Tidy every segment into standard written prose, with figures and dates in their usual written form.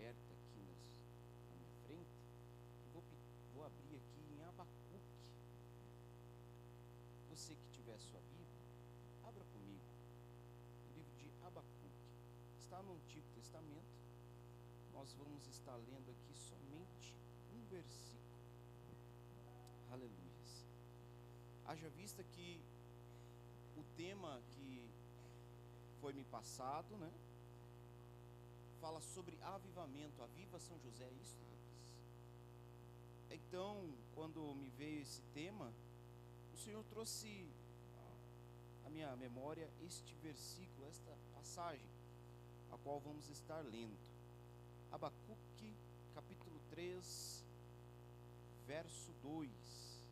aberta aqui na minha frente, e vou abrir aqui em Abacuque. Você que tiver sua Bíblia, abra comigo. O livro de Abacuque está no Antigo Testamento. Nós vamos estar lendo aqui somente um versículo. Aleluias. Haja vista que o tema que foi me passado, né, fala sobre avivamento. Aviva São José, é isso, Lucas? Então, quando me veio esse tema, o Senhor trouxe à minha memória este versículo, esta passagem, a qual vamos estar lendo. Abacuque, capítulo 3, verso 2.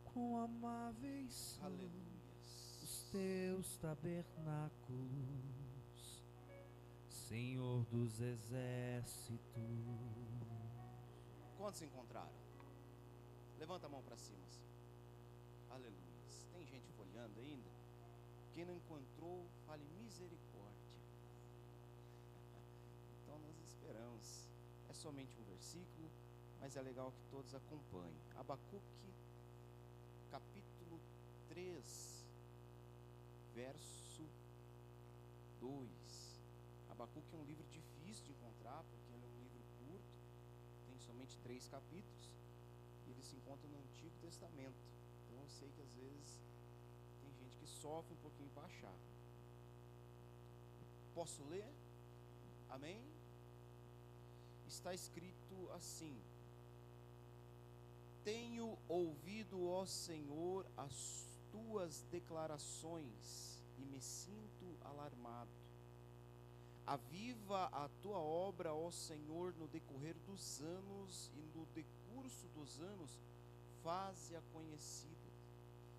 Quão amáveis são Aleluias. os teus tabernáculos, Senhor dos exércitos. Quantos encontraram? Levanta a mão para cima, assim. Aleluias. Tem gente folheando ainda? Quem não encontrou, fale misericórdia. Então nós esperamos. É somente um versículo, mas é legal que todos acompanhem. Abacuque, capítulo 3, verso 2. Abacuque é um livro difícil de encontrar, porque ele é um livro curto, tem somente 3 capítulos, e ele se encontra no Antigo Testamento. Então eu sei que às vezes tem gente que sofre um pouquinho para achar. Posso ler? Amém? Está escrito assim: tenho ouvido, ó Senhor, as tuas declarações e me sinto alarmado. Aviva a tua obra, ó Senhor, no decorrer dos anos, e no decurso dos anos faze-a conhecida.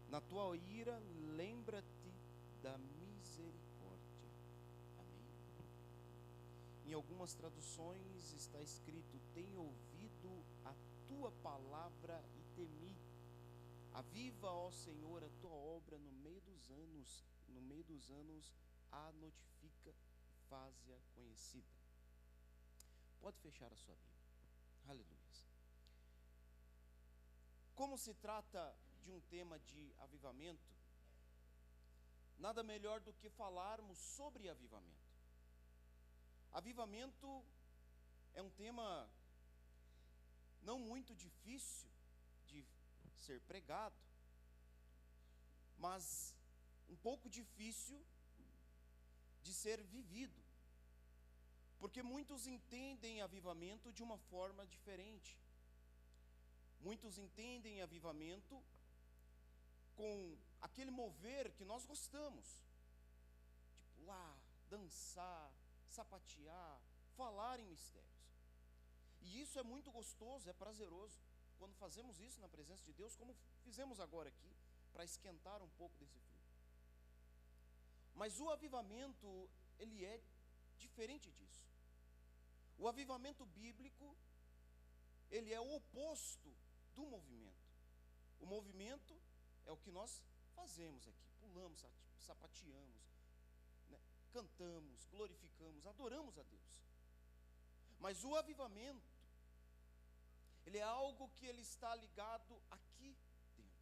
Na tua ira, lembra-te da misericórdia. Amém. Em algumas traduções está escrito: tenho ouvido a tua palavra e temi. Aviva, ó Senhor, a tua obra no meio dos anos a notifica, faze-a conhecida. Pode fechar a sua Bíblia. Aleluia. Como se trata de um tema de avivamento, nada melhor do que falarmos sobre avivamento. Avivamento é um tema não muito difícil de ser pregado, mas um pouco difícil de ser vivido, porque muitos entendem avivamento de uma forma diferente. Muitos entendem avivamento com aquele mover que nós gostamos, de pular, dançar, sapatear, falar em mistérios. E isso é muito gostoso, é prazeroso, quando fazemos isso na presença de Deus, como fizemos agora aqui, para esquentar um pouco desse frio. Mas o avivamento, ele é diferente disso. O avivamento bíblico, ele é o oposto do movimento. O movimento é o que nós fazemos aqui, pulamos, sapateamos, né? Cantamos, glorificamos, adoramos a Deus. Mas o avivamento, ele é algo que ele está ligado aqui dentro.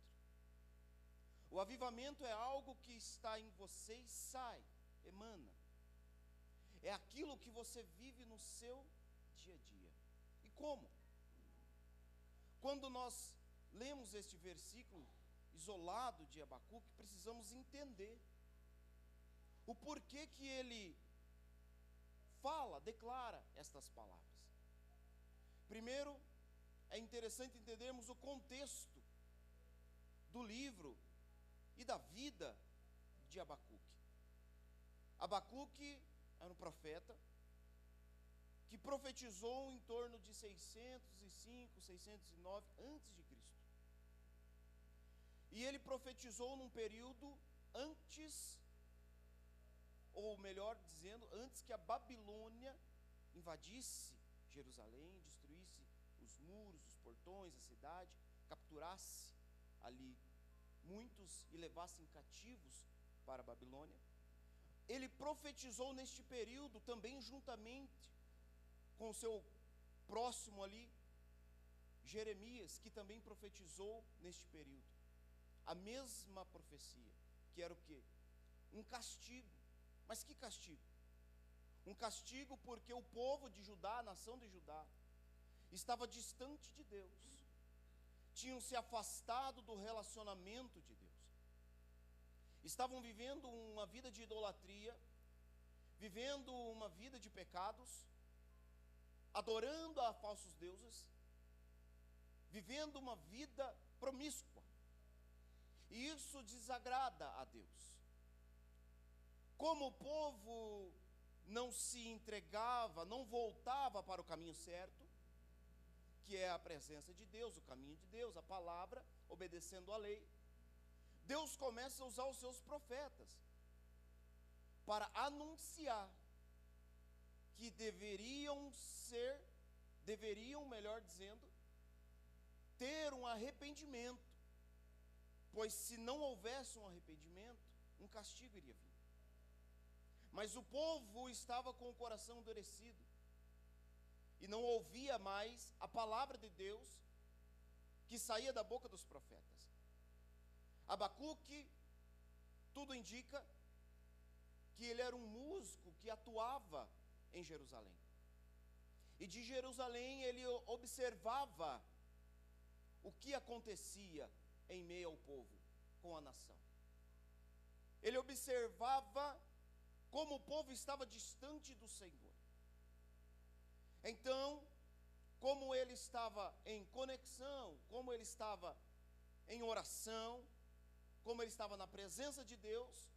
O avivamento é algo que está em você e sai, emana. É aquilo que você vive no seu dia a dia. E como? Quando nós lemos este versículo isolado de Abacuque, precisamos entender o porquê que ele fala, declara estas palavras. Primeiro, é interessante entendermos o contexto do livro e da vida de Abacuque. Abacuque era um profeta que profetizou em torno de 605, 609 antes de Cristo. E ele profetizou num período antes, ou melhor dizendo, antes que a Babilônia invadisse Jerusalém, destruísse os muros, os portões, a cidade, capturasse ali muitos e levassem cativos para a Babilônia. ele profetizou neste período também juntamente com o seu próximo ali, Jeremias, que também profetizou neste período. A mesma profecia, que era o quê? Um castigo. Mas que castigo? Um castigo porque o povo de Judá, a nação de Judá, estava distante de Deus. Tinham se afastado do relacionamento de Deus. Estavam vivendo uma vida de idolatria, vivendo uma vida de pecados, adorando a falsos deuses, vivendo uma vida promíscua. E isso desagrada a Deus. Como o povo não se entregava, não voltava para o caminho certo, que é a presença de Deus, o caminho de Deus, a palavra, obedecendo a lei, Deus começa a usar os seus profetas para anunciar que deveriam, melhor dizendo, ter um arrependimento, pois se não houvesse um arrependimento, um castigo iria vir. Mas o povo estava com o coração endurecido e não ouvia mais a palavra de Deus que saía da boca dos profetas. Abacuque, tudo indica que ele era um músico que atuava em Jerusalém. E de Jerusalém ele observava o que acontecia em meio ao povo, com a nação. Ele observava como o povo estava distante do Senhor. Então, como ele estava em conexão, como ele estava em oração, como ele estava na presença de Deus,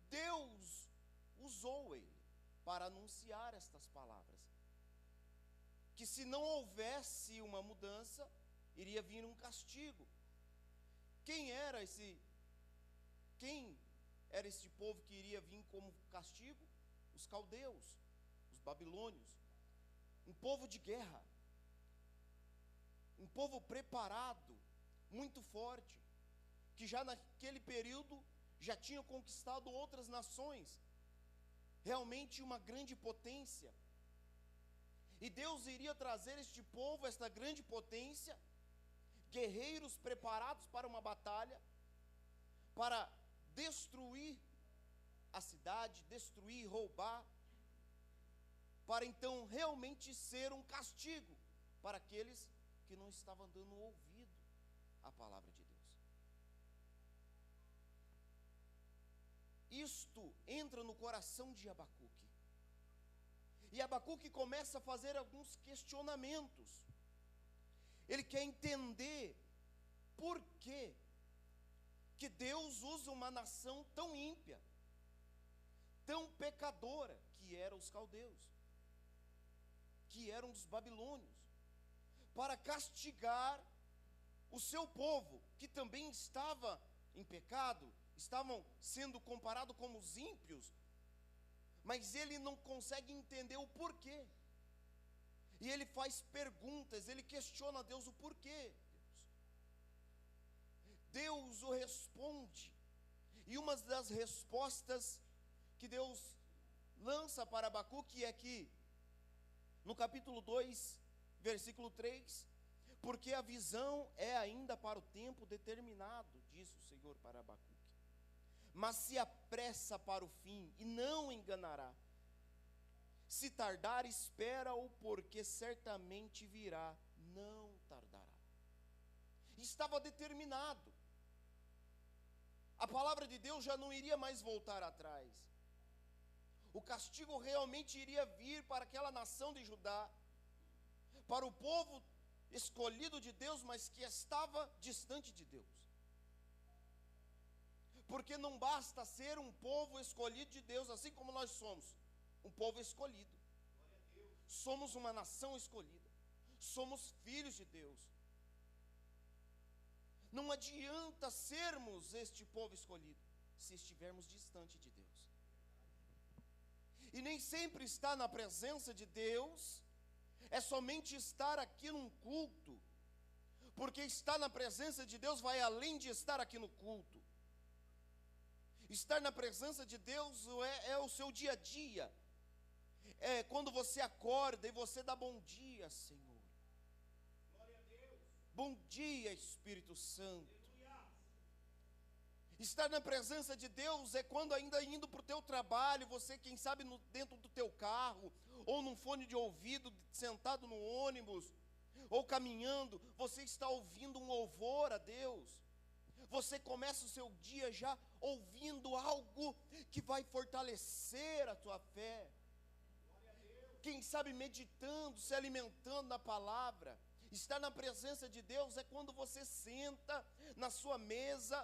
Deus usou ele para anunciar estas palavras. Que se não houvesse uma mudança, iria vir um castigo. Quem era esse povo que iria vir como castigo? Os caldeus, os babilônios. Um povo de guerra. Um povo preparado, muito forte, que já naquele período já tinha conquistado outras nações. Realmente uma grande potência. E Deus iria trazer este povo, esta grande potência, guerreiros preparados para uma batalha, para destruir a cidade, destruir, roubar, para então realmente ser um castigo para aqueles que não estavam dando ouvido à palavra de Deus. Isto entra no coração de Abacuque. E Abacuque começa a fazer alguns questionamentos. Ele quer entender por que Deus usa uma nação tão ímpia, tão pecadora, que eram os caldeus, que eram os babilônios, para castigar o seu povo, que também estava em pecado, estavam sendo comparados como os ímpios, mas ele não consegue entender o porquê. E ele faz perguntas, ele questiona a Deus o porquê. Deus o responde. E uma das respostas que Deus lança para Abacuque é que, no capítulo 2, versículo 3, porque a visão é ainda para o tempo determinado, diz o Senhor para Abacuque. Mas se apressa para o fim e não enganará. Se tardar, espera-o, porque certamente virá, não tardará. Estava determinado. A palavra de Deus já não iria mais voltar atrás. O castigo realmente iria vir para aquela nação de Judá, para o povo escolhido de Deus, mas que estava distante de Deus. Porque não basta ser um povo escolhido de Deus, assim como nós somos, um povo escolhido. Somos uma nação escolhida. Somos filhos de Deus. Não adianta sermos este povo escolhido se estivermos distante de Deus. E nem sempre estar na presença de Deus é somente estar aqui num culto, porque estar na presença de Deus vai além de estar aqui no culto. Estar na presença de Deus é o seu dia a dia. É quando você acorda e você dá bom dia, Senhor. Glória a Deus. Bom dia, Espírito Santo. Estar na presença de Deus é quando, ainda indo para o teu trabalho, você, quem sabe, dentro do teu carro, ou num fone de ouvido, sentado no ônibus, ou caminhando, você está ouvindo um louvor a Deus. Você começa o seu dia já ouvindo algo que vai fortalecer a tua fé. Quem sabe meditando, se alimentando na palavra. Estar na presença de Deus é quando você senta na sua mesa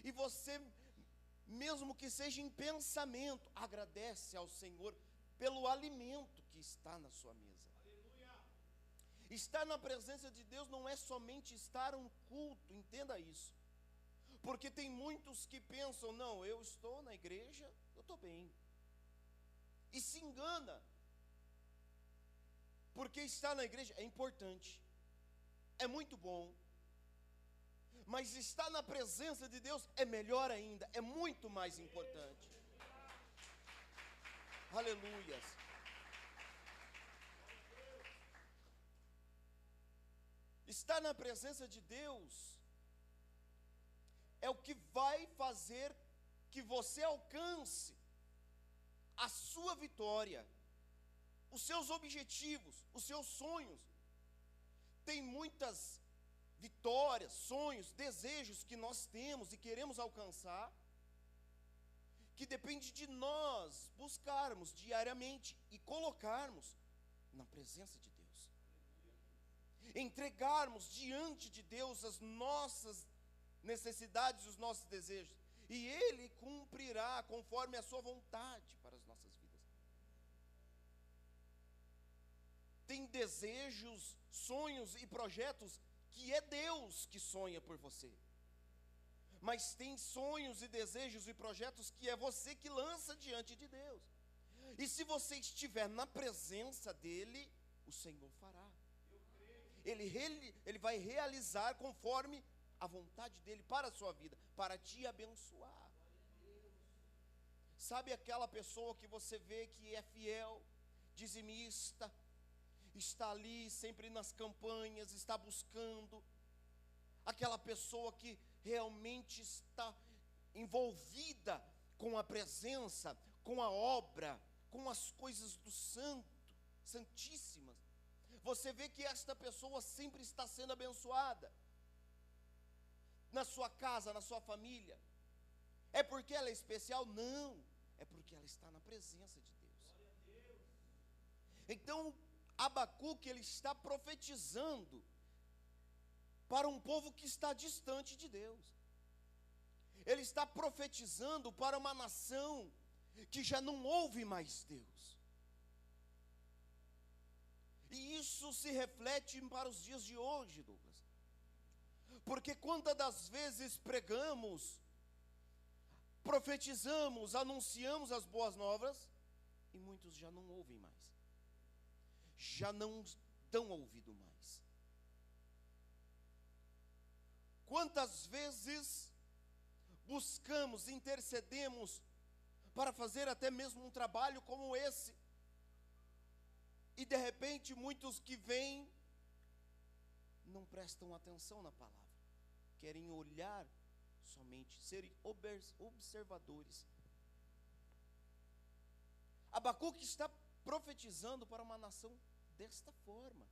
e você, mesmo que seja em pensamento, agradece ao Senhor pelo alimento que está na sua mesa. Estar na presença de Deus não é somente estar um culto, entenda isso. Porque tem muitos que pensam, não, eu estou na igreja, eu estou bem. E se engana. Porque estar na igreja é importante, é muito bom. Mas estar na presença de Deus é melhor ainda, é muito mais importante. Aleluias. Estar na presença de Deus é o que vai fazer que você alcance a sua vitória, os seus objetivos, os seus sonhos. Tem muitas vitórias, sonhos, desejos que nós temos e queremos alcançar, que depende de nós buscarmos diariamente e colocarmos na presença de Deus. Entregarmos diante de Deus as nossas necessidades e os nossos desejos, e Ele cumprirá conforme a sua vontade para as nossas vidas. Tem desejos, sonhos e projetos que é Deus que sonha por você. Mas tem sonhos e desejos e projetos que é você que lança diante de Deus. E se você estiver na presença dEle, o Senhor fará. Ele vai realizar conforme a vontade dEle para a sua vida, para te abençoar. Sabe aquela pessoa que você vê que é fiel, dizimista, está ali sempre nas campanhas, está buscando, aquela pessoa que realmente está envolvida com a presença, com a obra, com as coisas do santíssimas. Você vê que esta pessoa sempre está sendo abençoada, na sua casa, na sua família. É porque ela é especial? Não, é porque ela está na presença de Deus. Então, Abacuque, ele está profetizando para um povo que está distante de Deus. Ele está profetizando para uma nação que já não ouve mais Deus. E isso se reflete para os dias de hoje, Douglas. Porque quantas das vezes pregamos, profetizamos, anunciamos as boas novas, e muitos já não ouvem mais. Já não dão ouvido mais. Quantas vezes buscamos, intercedemos para fazer até mesmo um trabalho como esse, e de repente muitos que vêm não prestam atenção na palavra, querem olhar somente, serem observadores. Abacuque está profetizando para uma nação desta forma,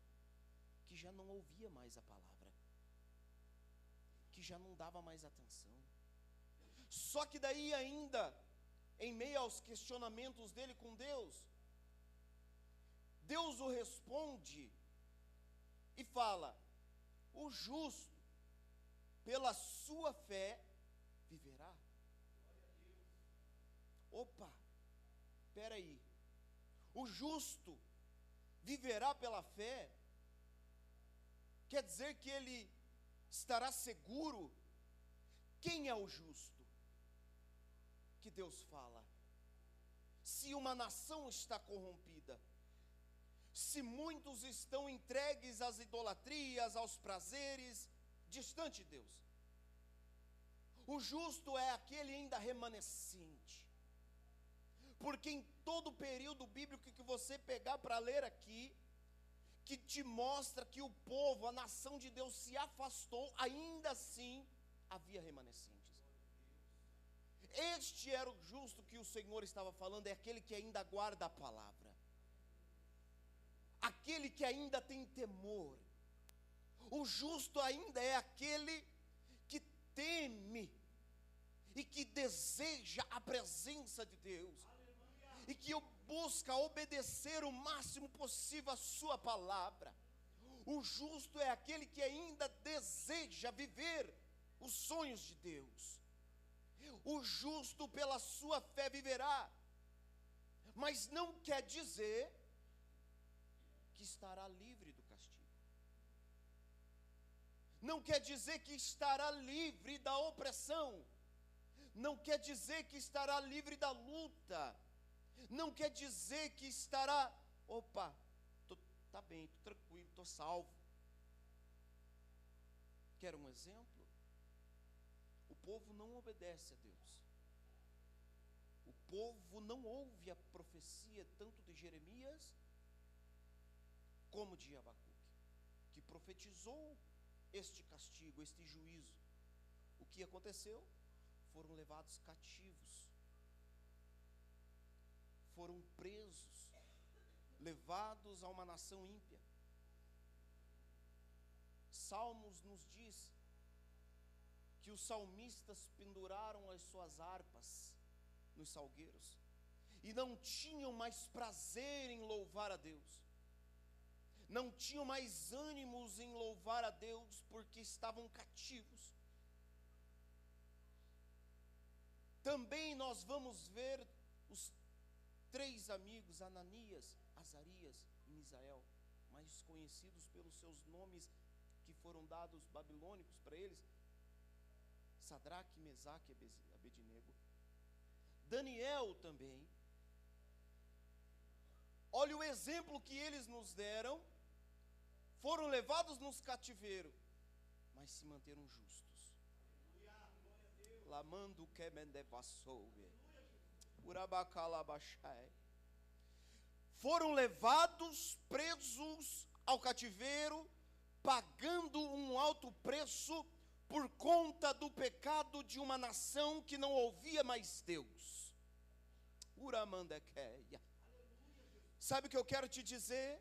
que já não ouvia mais a palavra, que já não dava mais atenção. Só que daí ainda, em meio aos questionamentos dele com Deus, Deus o responde e fala: o justo, pela sua fé, viverá. Opa, espera aí. O justo viverá pela fé, quer dizer que ele estará seguro. Quem é o justo que Deus fala? Se uma nação está corrompida, se muitos estão entregues às idolatrias, aos prazeres, distante de Deus, O justo é aquele ainda remanescente. Porque em todo o período bíblico que você pegar para ler aqui, que te mostra que o povo, a nação de Deus se afastou, ainda assim havia remanescentes. Este era o justo que o Senhor estava falando, é aquele que ainda guarda a palavra, aquele que ainda tem temor. O justo ainda é aquele que teme e que deseja a presença de Deus, e que busca obedecer o máximo possível a sua palavra. O justo é aquele que ainda deseja viver os sonhos de Deus. O justo pela sua fé viverá, mas não quer dizer que estará livre do castigo. Não quer dizer que estará livre da opressão. Não quer dizer que estará livre da luta. Não quer dizer que estará, tá bem, estou tranquilo, estou salvo. Quer um exemplo? O povo não obedece a Deus. O povo não ouve a profecia tanto de Jeremias como de Abacuque, que profetizou este castigo, este juízo. O que aconteceu? Foram levados cativos, foram presos, levados a uma nação ímpia. Salmos nos diz que os salmistas penduraram as suas harpas nos salgueiros e não tinham mais prazer em louvar a Deus, não tinham mais ânimos em louvar a Deus, porque estavam cativos. Também nós vamos ver os 3 amigos, Ananias, Azarias e Misael, mais conhecidos pelos seus nomes que foram dados babilônicos para eles, Sadraque, Mesaque e Abednego. Daniel também. Olha o exemplo que eles nos deram. Foram levados nos cativeiro, mas se manteram justos. Lamando que mendevassouve. Urabacalabachai. Foram levados, presos ao cativeiro, pagando um alto preço por conta do pecado de uma nação que não ouvia mais Deus. Uramandequeia. Sabe o que eu quero te dizer?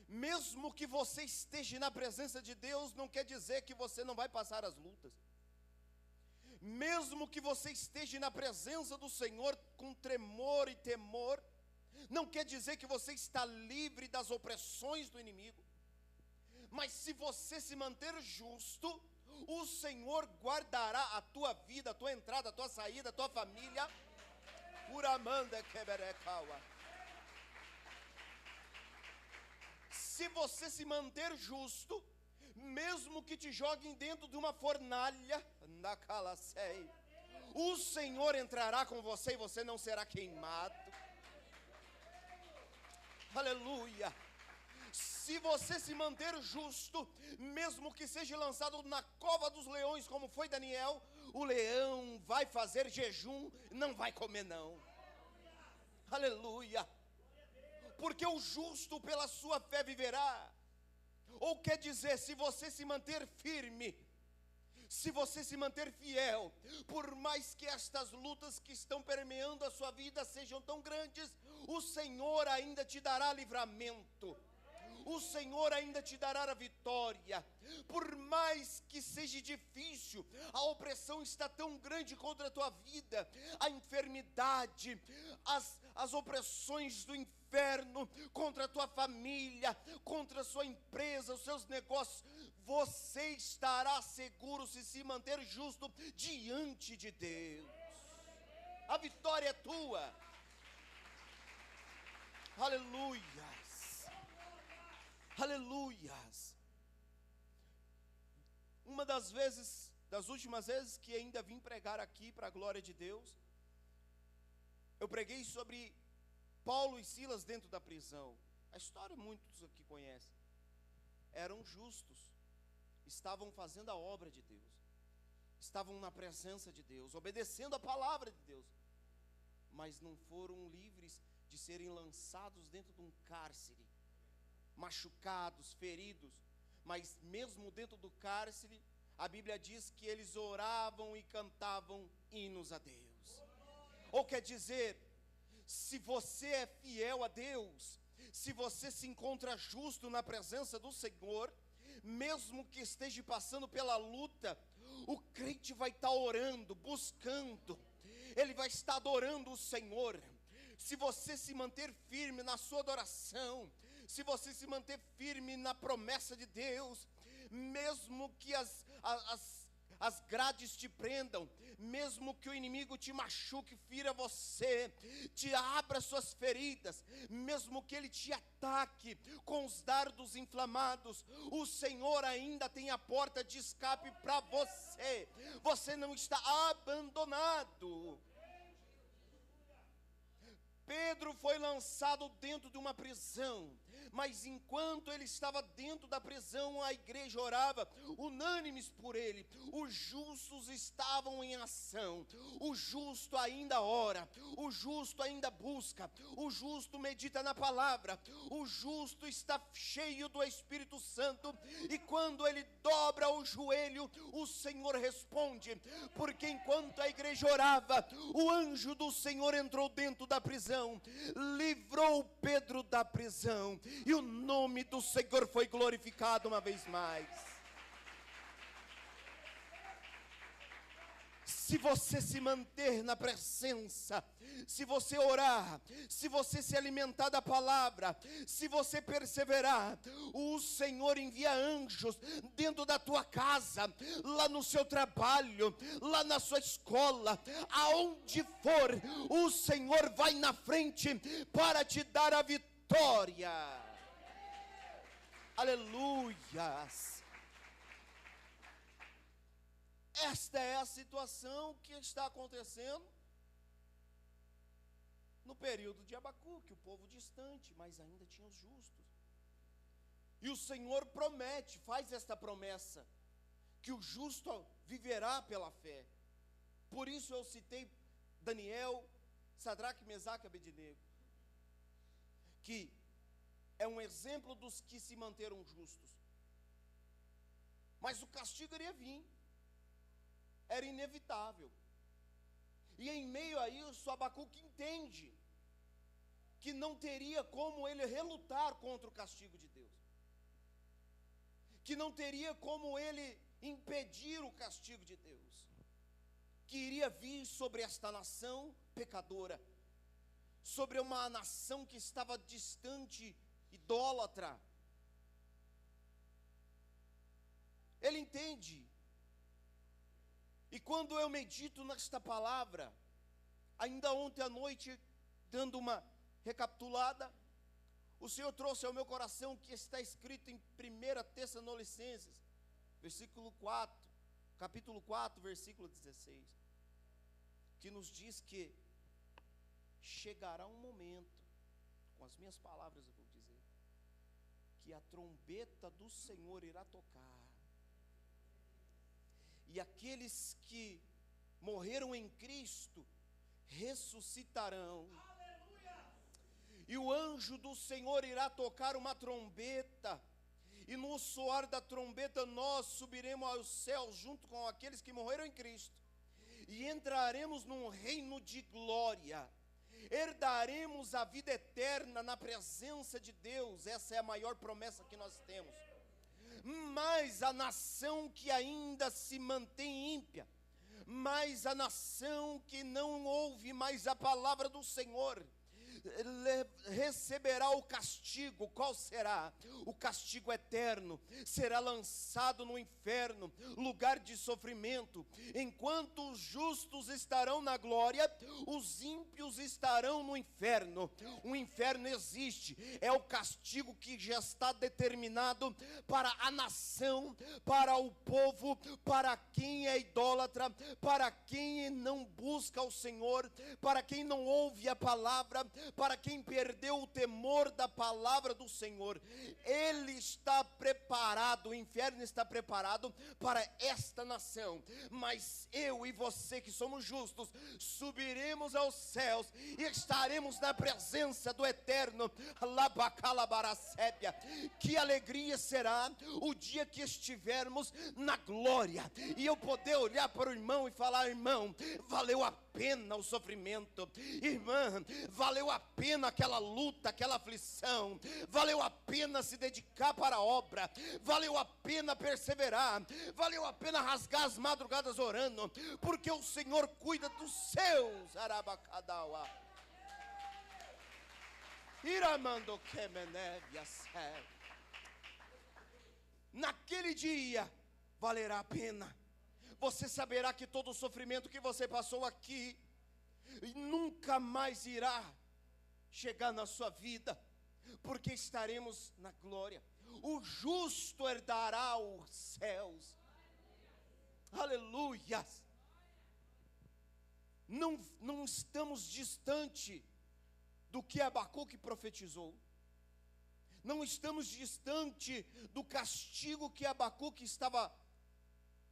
Mesmo que você esteja na presença de Deus, não quer dizer que você não vai passar as lutas. Mesmo que você esteja na presença do Senhor com tremor e temor, não quer dizer que você está livre das opressões do inimigo. Mas se você se manter justo, o Senhor guardará a tua vida, a tua entrada, a tua saída, a tua família. Uramanda queberecaua. Se você se manter justo, mesmo que te joguem dentro de uma fornalha, o Senhor entrará com você e você não será queimado. Aleluia. Se você se manter justo, mesmo que seja lançado na cova dos leões, como foi Daniel, o leão vai fazer jejum, não vai comer não. Aleluia. Porque o justo pela sua fé viverá. Ou quer dizer, se você se manter firme, se você se manter fiel, por mais que estas lutas que estão permeando a sua vida sejam tão grandes, o Senhor ainda te dará livramento. O Senhor ainda te dará a vitória. Por mais que seja difícil, a opressão está tão grande contra a tua vida, a enfermidade, as opressões do inferno contra a tua família, contra a sua empresa, os seus negócios, você estará seguro se manter justo diante de Deus. A vitória é tua. Aleluias. Aleluias. Uma das últimas vezes que ainda vim pregar aqui para a glória de Deus, eu preguei sobre Paulo e Silas dentro da prisão. A história muitos aqui conhecem. Eram justos, estavam fazendo a obra de Deus. estavam na presença de Deus, obedecendo a palavra de Deus, mas não foram livres de serem lançados dentro de um cárcere, machucados, feridos. Mas mesmo dentro do cárcere, a Bíblia diz que eles oravam e cantavam hinos a Deus. Ou quer dizer, se você é fiel a Deus, se você se encontra justo na presença do Senhor, mesmo que esteja passando pela luta, o crente vai estar orando, buscando, ele vai estar adorando o Senhor. Se você se manter firme na sua adoração, se você se manter firme na promessa de Deus, mesmo que as grades te prendam, mesmo que o inimigo te machuque, fira você, te abra suas feridas, mesmo que ele te ataque com os dardos inflamados, o Senhor ainda tem a porta de escape para você. Você não está abandonado. Pedro foi lançado dentro de uma prisão, mas enquanto ele estava dentro da prisão, a igreja orava, unânimes por ele. Os justos estavam em ação, o justo ainda ora, o justo ainda busca, o justo medita na palavra, o justo está cheio do Espírito Santo, e quando ele dobra o joelho, o Senhor responde, porque enquanto a igreja orava, o anjo do Senhor entrou dentro da prisão, livrou Pedro da prisão, e o nome do Senhor foi glorificado uma vez mais. Se você se manter na presença, se você orar, se você se alimentar da palavra, se você perseverar, o Senhor envia anjos dentro da tua casa, lá no seu trabalho, lá na sua escola, aonde for, o Senhor vai na frente para te dar a vitória. Aleluias. Esta é a situação que está acontecendo no período de Abacuque, o povo distante, mas ainda tinha os justos. E o Senhor promete, faz esta promessa, que o justo viverá pela fé. Por isso eu citei Daniel, Sadraque, Mesaque e Abednego, que é um exemplo dos que se manteram justos. Mas o castigo iria vir, era inevitável. E em meio a isso, Abacuque entende que não teria como ele relutar contra o castigo de Deus, que não teria como ele impedir o castigo de Deus, que iria vir sobre esta nação pecadora, sobre uma nação que estava distante, idólatra. Ele entende. E quando eu medito nesta palavra, ainda ontem à noite, dando uma recapitulada, o Senhor trouxe ao meu coração que está escrito em 1 Tessalonicenses, capítulo 4, versículo 16, que nos diz que chegará um momento, com as minhas palavras eu vou dizer, que a trombeta do Senhor irá tocar, e aqueles que morreram em Cristo ressuscitarão. Aleluia! E o anjo do Senhor irá tocar uma trombeta, e no soar da trombeta nós subiremos aos céus junto com aqueles que morreram em Cristo, e entraremos num reino de glória, herdaremos a vida eterna na presença de Deus. Essa é a maior promessa que nós temos. Mas a nação que ainda se mantém ímpia, mas a nação que não ouve mais a palavra do Senhor, receberá o castigo. Qual será? O castigo eterno. Será lançado no inferno, lugar de sofrimento. Enquanto os justos estarão na glória, os ímpios estarão no inferno. O inferno existe, é o castigo que já está determinado para a nação, para o povo, para quem é idólatra, para quem não busca o Senhor, para quem não ouve a palavra, para quem perdeu o temor da palavra do Senhor. Ele está preparado, o inferno está preparado para esta nação, mas eu e você que somos justos, subiremos aos céus e estaremos na presença do Eterno. Que alegria será o dia que estivermos na glória, e eu poder olhar para o irmão e falar: irmão, valeu a pena o sofrimento, irmã, valeu a pena aquela luta, aquela aflição, valeu a pena se dedicar para a obra, valeu a pena perseverar, valeu a pena rasgar as madrugadas orando, porque o Senhor cuida dos seus. Arabacadawa. Iramando kemenevia. Naquele dia valerá a pena. Você saberá que todo o sofrimento que você passou aqui nunca mais irá chegar na sua vida, porque estaremos na glória. O justo herdará os céus. Aleluias. Não estamos distante do que Abacuque profetizou. Não estamos distante do castigo que Abacuque estava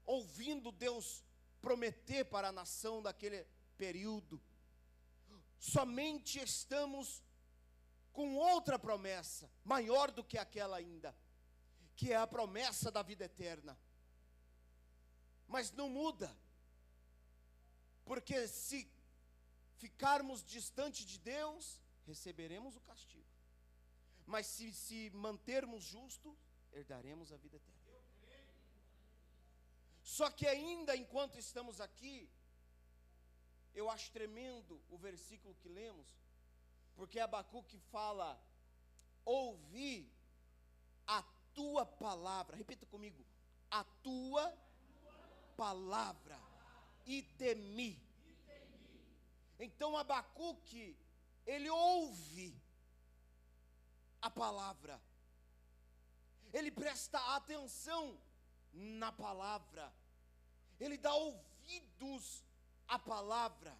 ouvindo Deus prometer para a nação daquele período. Somente estamos com outra promessa, maior do que aquela ainda, que é a promessa da vida eterna. Mas não muda, porque se ficarmos distante de Deus, receberemos o castigo. Mas se mantermos justos, herdaremos a vida eterna. Só que ainda enquanto estamos aqui, eu acho tremendo o versículo que lemos, porque Abacuque fala: ouvi a tua palavra. Repita comigo: a tua palavra, e temi. Então Abacuque, ele ouve a palavra, ele presta atenção na palavra, ele dá ouvidos à palavra,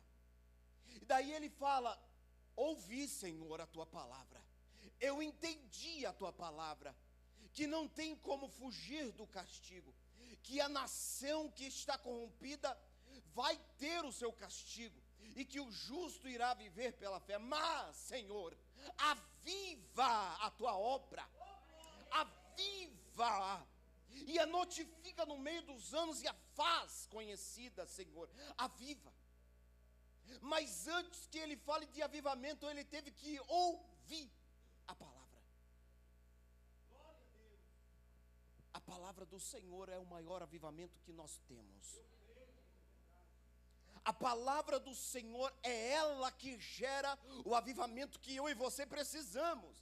e daí ele fala: ouvi, Senhor, a tua palavra, eu entendi a tua palavra, que não tem como fugir do castigo, que a nação que está corrompida vai ter o seu castigo, e que o justo irá viver pela fé. Mas, Senhor, aviva a tua obra, aviva, e a notifica no meio dos anos, e a faz conhecida, Senhor, aviva. Mas antes que ele fale de avivamento, ele teve que ouvir a palavra. A palavra do Senhor é o maior avivamento que nós temos. A palavra do Senhor é ela que gera o avivamento que eu e você precisamos.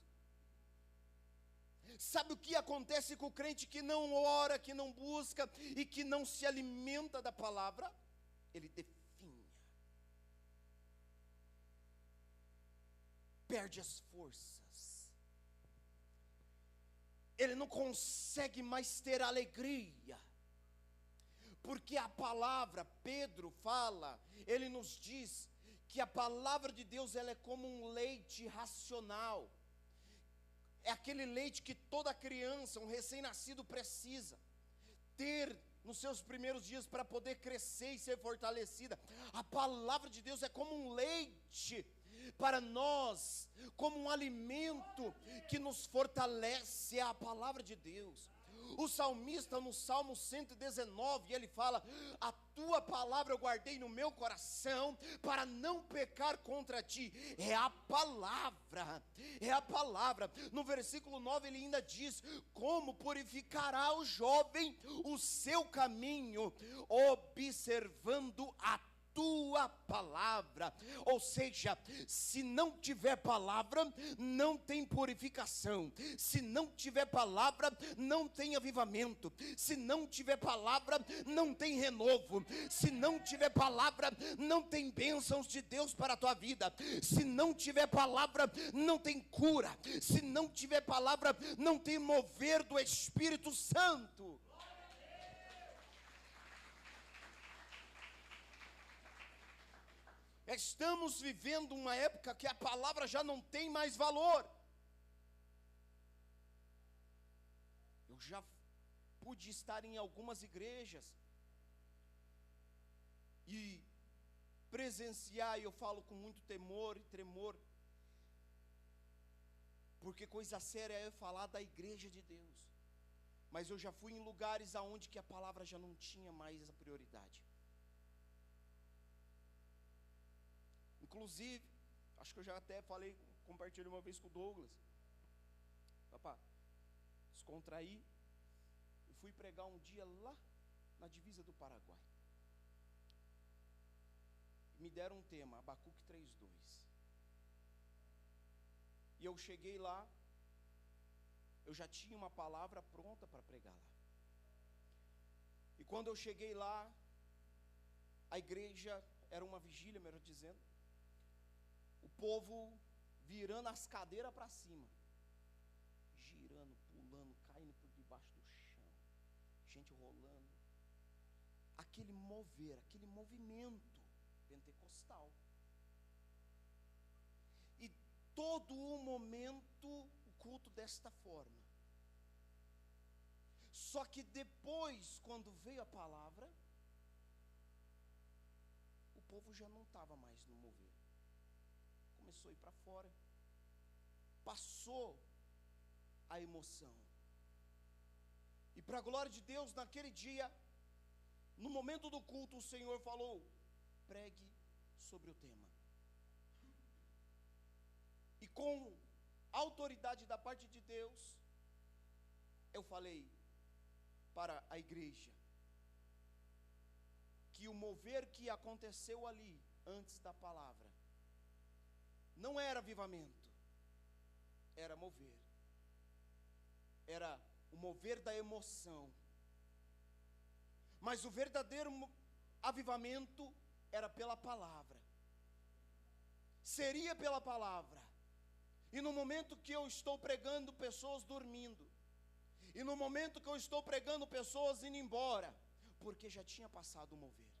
Sabe o que acontece com o crente que não ora, que não busca e que não se alimenta da palavra? Ele definha, perde as forças, ele não consegue mais ter alegria, porque a palavra, Pedro fala, ele nos diz que a palavra de Deus, ela é como um leite racional. É aquele leite que toda criança, um recém-nascido, precisa ter nos seus primeiros dias para poder crescer e ser fortalecida. A palavra de Deus é como um leite para nós, como um alimento que nos fortalece, é a palavra de Deus. O salmista no Salmo 119, ele fala: a tua palavra eu guardei no meu coração, para não pecar contra ti. É a palavra, é a palavra. No versículo 9 ele ainda diz: como purificará o jovem o seu caminho, observando a tua palavra. Ou seja, se não tiver palavra, não tem purificação. Se não tiver palavra, não tem avivamento. Se não tiver palavra, não tem renovo. Se não tiver palavra, não tem bênçãos de Deus para a tua vida. Se não tiver palavra, não tem cura. Se não tiver palavra, não tem mover do Espírito Santo. Estamos vivendo uma época que a palavra já não tem mais valor. Eu já pude estar em algumas igrejas e presenciar, e eu falo com muito temor e tremor, porque coisa séria é falar da igreja de Deus. Mas eu já fui em lugares aonde que a palavra já não tinha mais a prioridade. Inclusive, acho que eu já até falei, compartilhei uma vez com o Douglas. Papá, descontraí e fui pregar um dia lá na divisa do Paraguai. Me deram um tema, Abacuque 3:2. E eu cheguei lá, eu já tinha uma palavra pronta para pregar lá. E quando eu cheguei lá, a igreja era uma vigília, melhor dizendo, o povo virando as cadeiras para cima, girando, pulando, caindo por debaixo do chão, gente rolando, aquele mover, aquele movimento pentecostal. E todo o momento o culto desta forma. Só que depois, quando veio a palavra, o povo já não estava mais no mover. Começou a ir para fora. Passou a emoção. E para a glória de Deus, naquele dia, no momento do culto, o Senhor falou: pregue sobre o tema. E com autoridade da parte de Deus, eu falei para a igreja que o mover que aconteceu ali antes da palavra não era avivamento, era mover, era o mover da emoção. Mas o verdadeiro avivamento era pela palavra, seria pela palavra. E no momento que eu estou pregando, pessoas dormindo, e no momento que eu estou pregando, pessoas indo embora, porque já tinha passado o mover,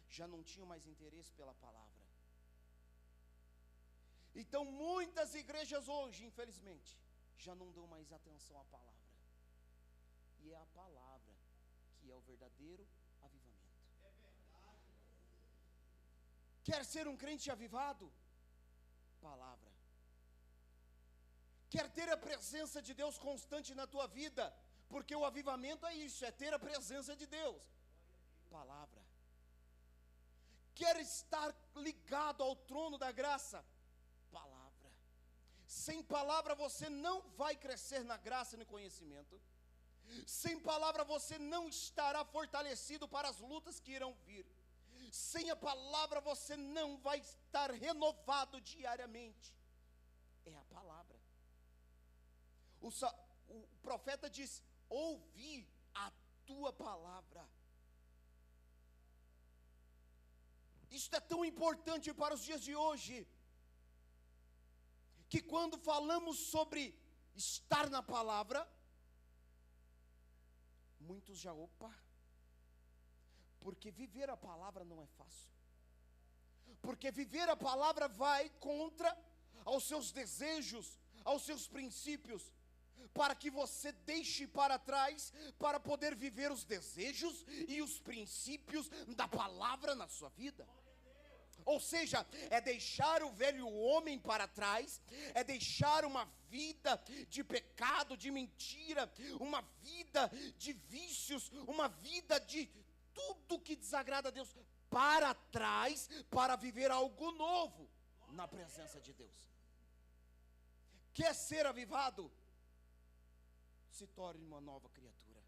já não tinham mais interesse pela palavra. Então muitas igrejas hoje, infelizmente, já não dão mais atenção à palavra, e é a palavra que é o verdadeiro avivamento. Quer ser um crente avivado? Palavra. Quer ter a presença de Deus constante na tua vida? Porque o avivamento é isso, é ter a presença de Deus. Palavra. Quer estar ligado ao trono da graça? Palavra. Sem palavra você não vai crescer na graça e no conhecimento. Sem palavra você não estará fortalecido para as lutas que irão vir. Sem a palavra você não vai estar renovado diariamente. É a palavra. O profeta diz: ouvi a tua palavra. Isso é tão importante para os dias de hoje, que quando falamos sobre estar na palavra, muitos já, porque viver a palavra não é fácil, porque viver a palavra vai contra aos seus desejos, aos seus princípios, para que você deixe para trás, para poder viver os desejos e os princípios da palavra na sua vida. Ou seja, é deixar o velho homem para trás, é deixar uma vida de pecado, de mentira, uma vida de vícios, uma vida de tudo que desagrada a Deus para trás, para viver algo novo na presença de Deus. Quer ser avivado? Se torne uma nova criatura.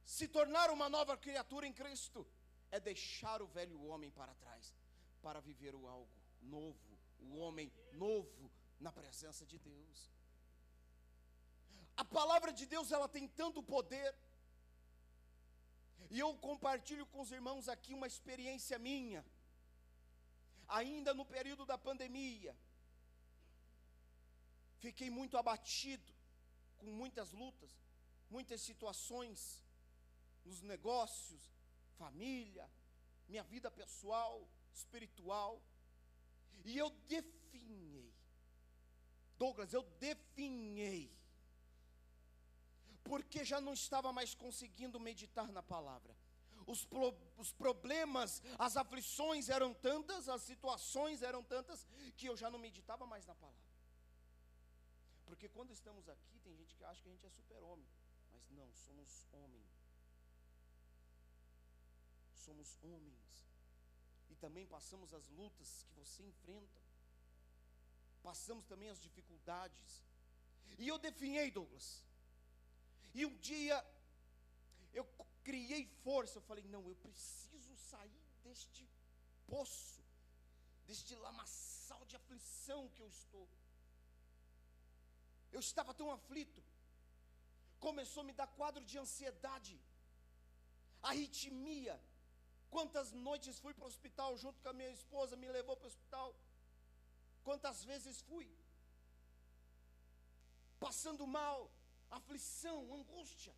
Se tornar uma nova criatura em Cristo é deixar o velho homem para trás, para viver o algo novo, o homem novo na presença de Deus. A palavra de Deus, ela tem tanto poder, e eu compartilho com os irmãos aqui uma experiência minha, ainda no período da pandemia. Fiquei muito abatido, com muitas lutas, muitas situações, nos negócios, família, minha vida pessoal, espiritual. E eu definhei. Douglas, eu definhei. Porque já não estava mais conseguindo meditar na palavra. Os problemas, as aflições eram tantas, as situações eram tantas, que eu já não meditava mais na palavra. Porque quando estamos aqui, tem gente que acha que a gente é super-homem. Mas não, somos homens. Somos homens. E também passamos as lutas que você enfrenta. Passamos também as dificuldades. E eu definhei, Douglas. E um dia, eu criei força. Eu falei, não, eu preciso sair deste poço, deste lamaçal de aflição que eu estou. Eu estava tão aflito. Começou a me dar quadro de ansiedade, arritmia. Quantas noites fui para o hospital junto com a minha esposa, me levou para o hospital. Quantas vezes fui. Passando mal, aflição, angústia.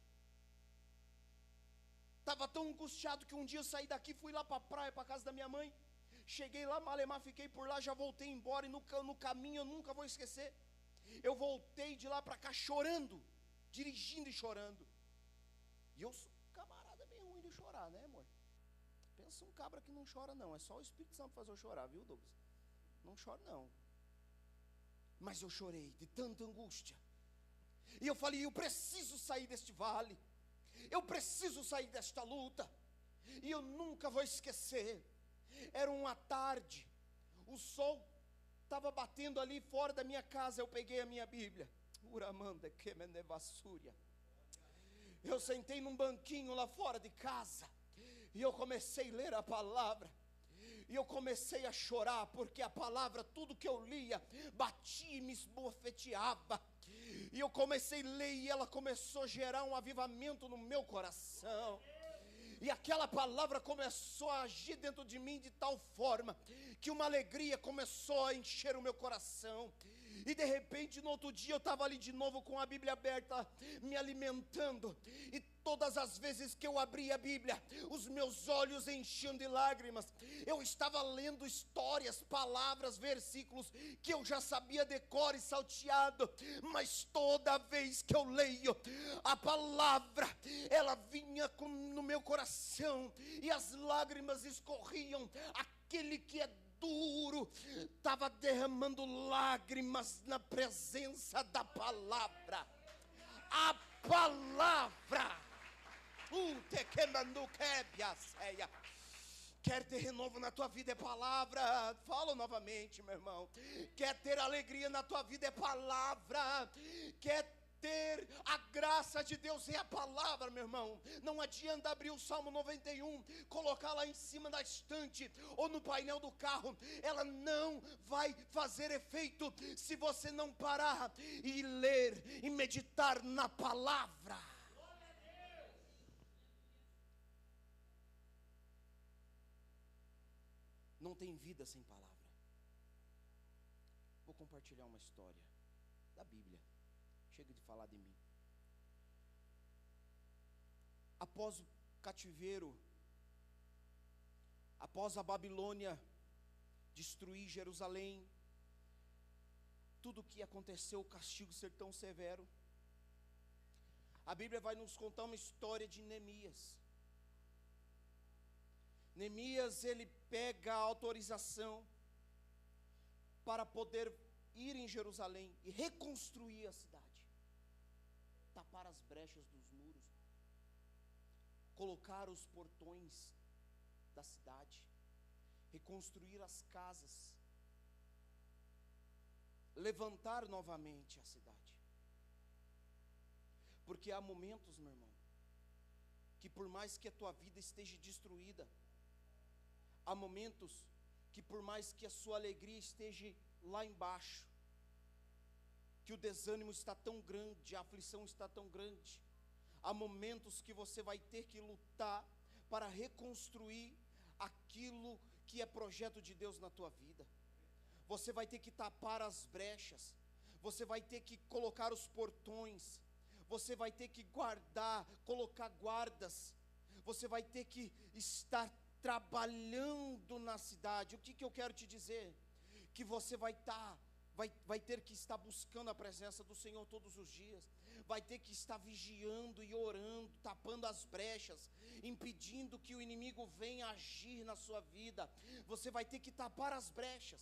Estava tão angustiado que um dia eu saí daqui, fui lá para a praia, para a casa da minha mãe. Cheguei lá, malemar, fiquei por lá, já voltei embora. E no caminho eu nunca vou esquecer. Eu voltei de lá para cá chorando, dirigindo e chorando. E eu sou um camarada meio ruim de chorar, né, amor? Pensa um cabra que não chora não, é só o Espírito Santo fazer eu chorar, viu, Douglas? Não choro não. Mas eu chorei de tanta angústia. E eu falei, eu preciso sair deste vale. Eu preciso sair desta luta. E eu nunca vou esquecer. Era uma tarde, o sol estava batendo ali fora da minha casa. Eu peguei a minha Bíblia. Uramanda que menevassúria. Eu sentei num banquinho lá fora de casa. E eu comecei a ler a palavra. E eu comecei a chorar, porque a palavra, tudo que eu lia, batia e me esbofeteava. E eu comecei a ler e ela começou a gerar um avivamento no meu coração. E aquela palavra começou a agir dentro de mim de tal forma, que uma alegria começou a encher o meu coração. E de repente no outro dia eu estava ali de novo com a Bíblia aberta, me alimentando. E todas as vezes que eu abria a Bíblia, os meus olhos enchiam de lágrimas. Eu estava lendo histórias, palavras, versículos que eu já sabia de cor e salteado. Mas toda vez que eu leio a palavra, ela vinha no meu coração e as lágrimas escorriam. Aquele que é duro estava derramando lágrimas na presença da palavra. A palavra quer ter renovo na tua vida, é palavra. Fala novamente, meu irmão. Quer ter alegria na tua vida, é palavra. Quer ter a graça de Deus, é a palavra, meu irmão. Não adianta abrir o Salmo 91, colocar lá em cima da estante ou no painel do carro. Ela não vai fazer efeito se você não parar e ler e meditar na palavra. Não tem vida sem palavra. Vou compartilhar uma história da Bíblia. Chega de falar de mim. Após o cativeiro, após a Babilônia destruir Jerusalém, tudo o que aconteceu, o castigo ser tão severo, a Bíblia vai nos contar uma história de Neemias. Neemias, ele pega a autorização para poder ir em Jerusalém e reconstruir a cidade. Tapar as brechas dos muros, colocar os portões da cidade, reconstruir as casas, levantar novamente a cidade. Porque há momentos, meu irmão, que por mais que a tua vida esteja destruída, há momentos que por mais que a sua alegria esteja lá embaixo, que o desânimo está tão grande, a aflição está tão grande, há momentos que você vai ter que lutar para reconstruir aquilo que é projeto de Deus na tua vida. Você vai ter que tapar as brechas, você vai ter que colocar os portões, você vai ter que guardar, colocar guardas, você vai ter que estar trabalhando na cidade. O que eu quero te dizer? Que você vai ter que estar buscando a presença do Senhor todos os dias, vai ter que estar vigiando e orando, tapando as brechas, impedindo que o inimigo venha agir na sua vida. Você vai ter que tapar as brechas.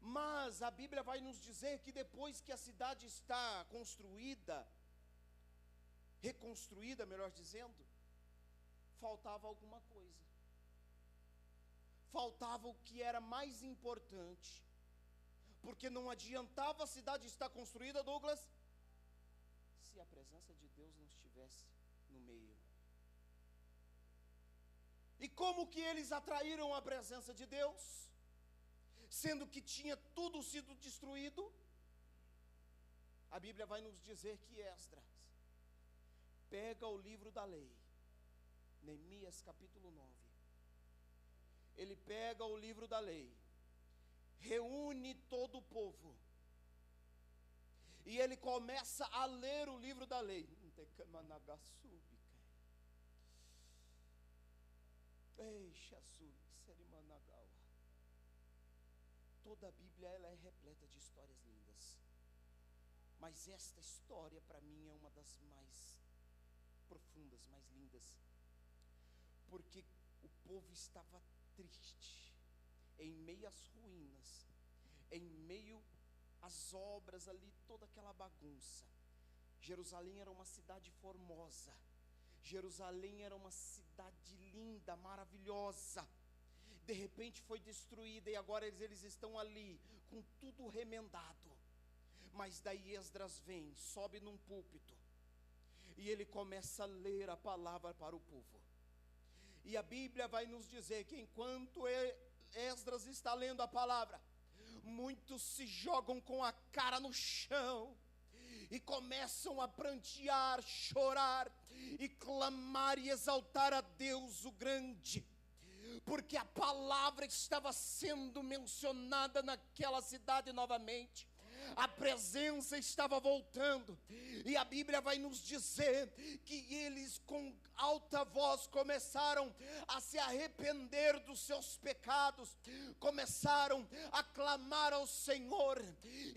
Mas a Bíblia vai nos dizer que depois que a cidade está construída, reconstruída, melhor dizendo, faltava alguma coisa. Faltava o que era mais importante. Porque não adiantava a cidade estar construída, Douglas, se a presença de Deus não estivesse no meio. E como que eles atraíram a presença de Deus, sendo que tinha tudo sido destruído? A Bíblia vai nos dizer que Esdras pega o livro da lei, Neemias capítulo 9, ele pega o livro da lei, reúne todo o povo, e ele começa a ler o livro da lei. Toda a Bíblia ela é repleta de histórias lindas, mas esta história para mim é uma das mais profundas, mais lindas, porque o povo estava triste, em meio às ruínas, em meio às obras ali, toda aquela bagunça. Jerusalém era uma cidade formosa, Jerusalém era uma cidade linda, maravilhosa. De repente foi destruída e agora eles estão ali com tudo remendado. Mas daí Esdras vem, sobe num púlpito e ele começa a ler a palavra para o povo. E a Bíblia vai nos dizer que enquanto Esdras está lendo a palavra, muitos se jogam com a cara no chão e começam a prantear, chorar e clamar e exaltar a Deus o grande, porque a palavra estava sendo mencionada naquela cidade novamente. A presença estava voltando, e a Bíblia vai nos dizer que eles com alta voz começaram a se arrepender dos seus pecados, começaram a clamar ao Senhor,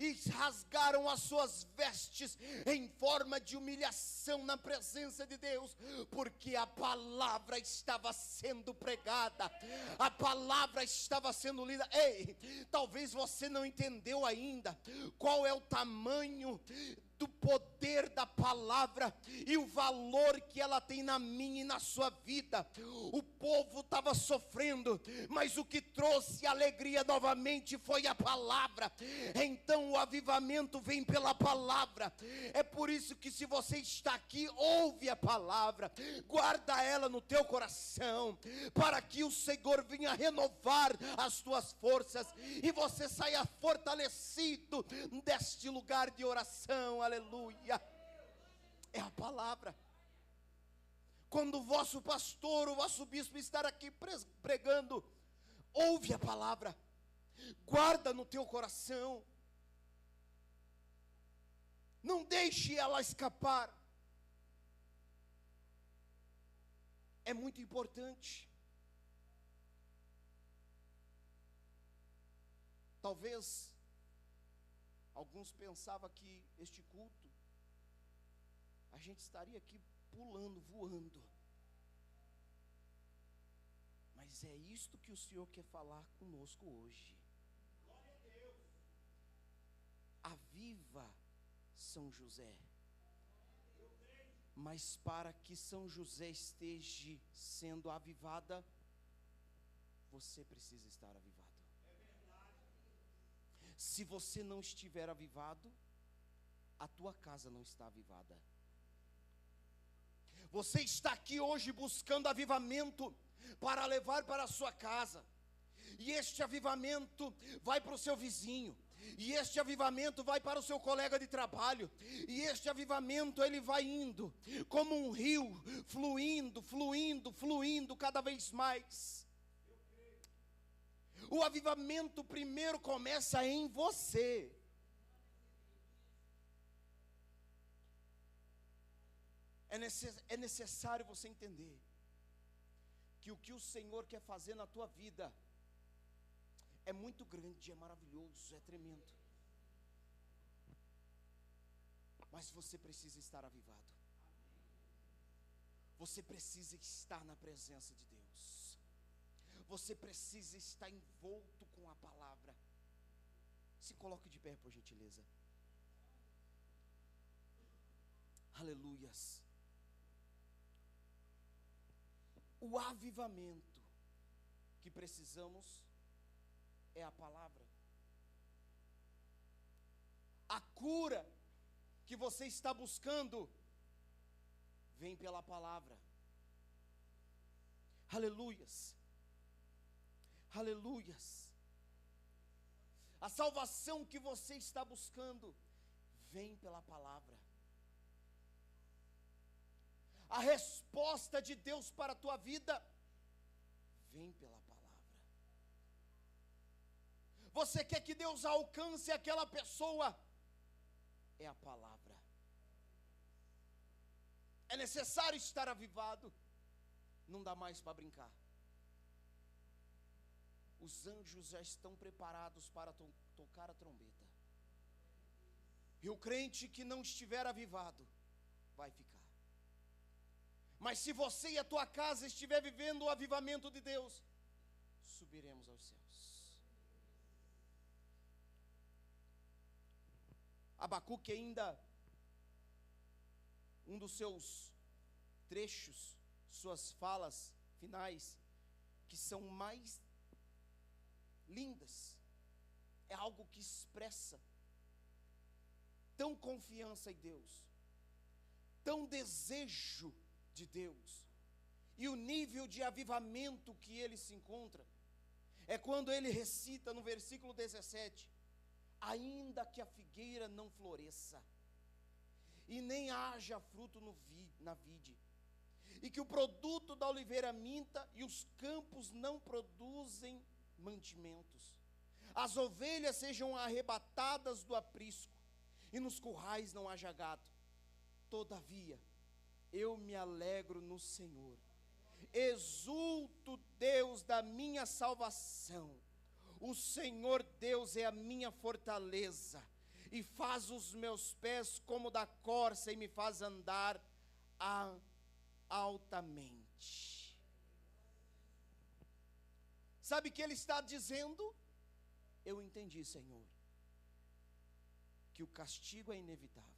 e rasgaram as suas vestes em forma de humilhação na presença de Deus, porque a palavra estava sendo pregada, a palavra estava sendo lida. Ei, talvez você não entendeu ainda qual é o tamanho do poder da palavra e o valor que ela tem na minha e na sua vida. O povo estava sofrendo, mas o que trouxe alegria novamente foi a palavra. Então o avivamento vem pela palavra. É por isso que, se você está aqui, ouve a palavra, guarda ela no teu coração, para que o Senhor venha renovar as tuas forças e você saia fortalecido deste lugar de oração. Aleluia. É a palavra. Quando o vosso pastor, o vosso bispo estar aqui pregando, ouve a palavra, guarda no teu coração, não deixe ela escapar. É muito importante. Talvez alguns pensavam que este culto, a gente estaria aqui pulando, voando. Mas é isto que o Senhor quer falar conosco hoje. Glória a Deus. Aviva São José. Mas para que São José esteja sendo avivada, você precisa estar avivado. Se você não estiver avivado, a tua casa não está avivada. Você está aqui hoje buscando avivamento para levar para a sua casa, e este avivamento vai para o seu vizinho, e este avivamento vai para o seu colega de trabalho, e este avivamento ele vai indo como um rio, fluindo, fluindo, fluindo cada vez mais. O avivamento primeiro começa em você. É necessário você entender que o Senhor quer fazer na tua vida é muito grande, é maravilhoso, é tremendo. Mas você precisa estar avivado. Você precisa estar na presença de Deus. Você precisa estar envolto com a palavra. Se coloque de pé, por gentileza. Aleluias. O avivamento que precisamos é a palavra. A cura que você está buscando vem pela palavra. Aleluias. Aleluias. A salvação que você está buscando vem pela palavra. A resposta de Deus para a tua vida vem pela palavra. Você quer que Deus alcance aquela pessoa? É a palavra. É necessário estar avivado. Não dá mais para brincar. Os anjos já estão preparados para tocar a trombeta. E o crente que não estiver avivado vai ficar. Mas se você e a tua casa estiver vivendo o avivamento de Deus, subiremos aos céus. Abacuque ainda, um dos seus trechos, suas falas finais, que são mais lindas, é algo que expressa tão confiança em Deus, tão desejo de Deus, e o nível de avivamento que ele se encontra, é quando ele recita no versículo 17: ainda que a figueira não floresça, e nem haja fruto na vide, e que o produto da oliveira minta, e os campos não produzem mantimentos, as ovelhas sejam arrebatadas do aprisco, e nos currais não haja gado, todavia eu me alegro no Senhor, exulto Deus da minha salvação, o Senhor Deus é a minha fortaleza, e faz os meus pés como da corça, e me faz andar altamente. Sabe o que ele está dizendo? Eu entendi, Senhor, que o castigo é inevitável,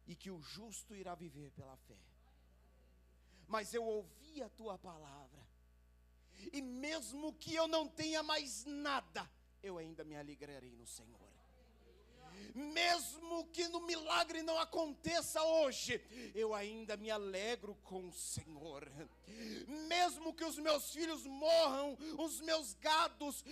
e que o justo irá viver pela fé. Mas eu ouvi a tua palavra, e mesmo que eu não tenha mais nada, eu ainda me alegrarei no Senhor. Mesmo que no milagre não aconteça hoje, eu ainda me alegro com o Senhor. Mesmo que os meus filhos morram, os meus gados,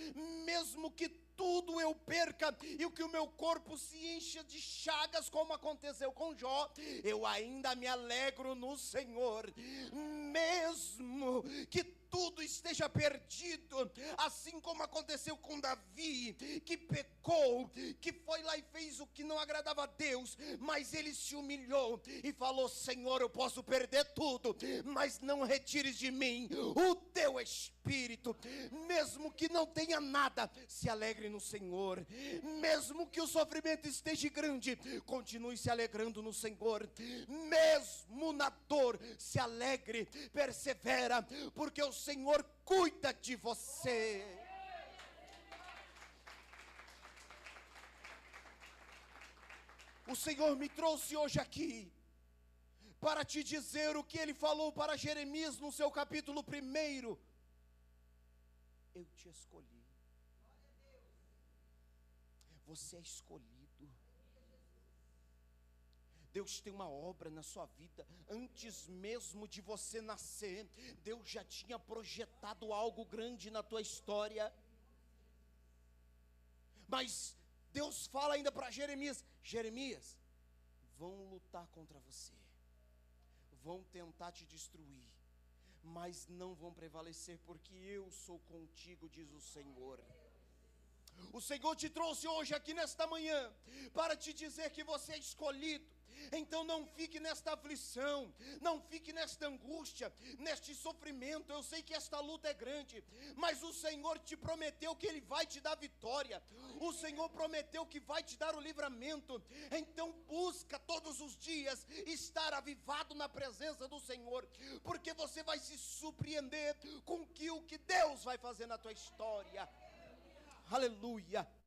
mesmo que tudo eu perca, e que o meu corpo se encha de chagas, como aconteceu com Jó, eu ainda me alegro no Senhor. Mesmo que tudo esteja perdido, assim como aconteceu com Davi, que pecou, que foi lá e fez o que não agradava a Deus, mas ele se humilhou e falou: Senhor, eu posso perder tudo, mas não retires de mim o teu Espírito. Mesmo que não tenha nada, se alegre no Senhor. Mesmo que o sofrimento esteja grande, continue se alegrando no Senhor. Mesmo na dor, se alegre, persevera, porque o Senhor cuida de você. O Senhor me trouxe hoje aqui para te dizer o que Ele falou para Jeremias no seu capítulo 1. Eu te escolhi. Você é escolhido. Deus tem uma obra na sua vida. Antes mesmo de você nascer, Deus já tinha projetado algo grande na tua história. Mas Deus fala ainda para Jeremias: Jeremias, vão lutar contra você, vão tentar te destruir, mas não vão prevalecer, porque eu sou contigo, diz o Senhor. O Senhor te trouxe hoje aqui nesta manhã para te dizer que você é escolhido. Então não fique nesta aflição, não fique nesta angústia, neste sofrimento. Eu sei que esta luta é grande, mas o Senhor te prometeu que Ele vai te dar vitória. O Senhor prometeu que vai te dar o livramento. Então busca todos os dias estar avivado na presença do Senhor, porque você vai se surpreender com o que Deus vai fazer na tua história. Aleluia.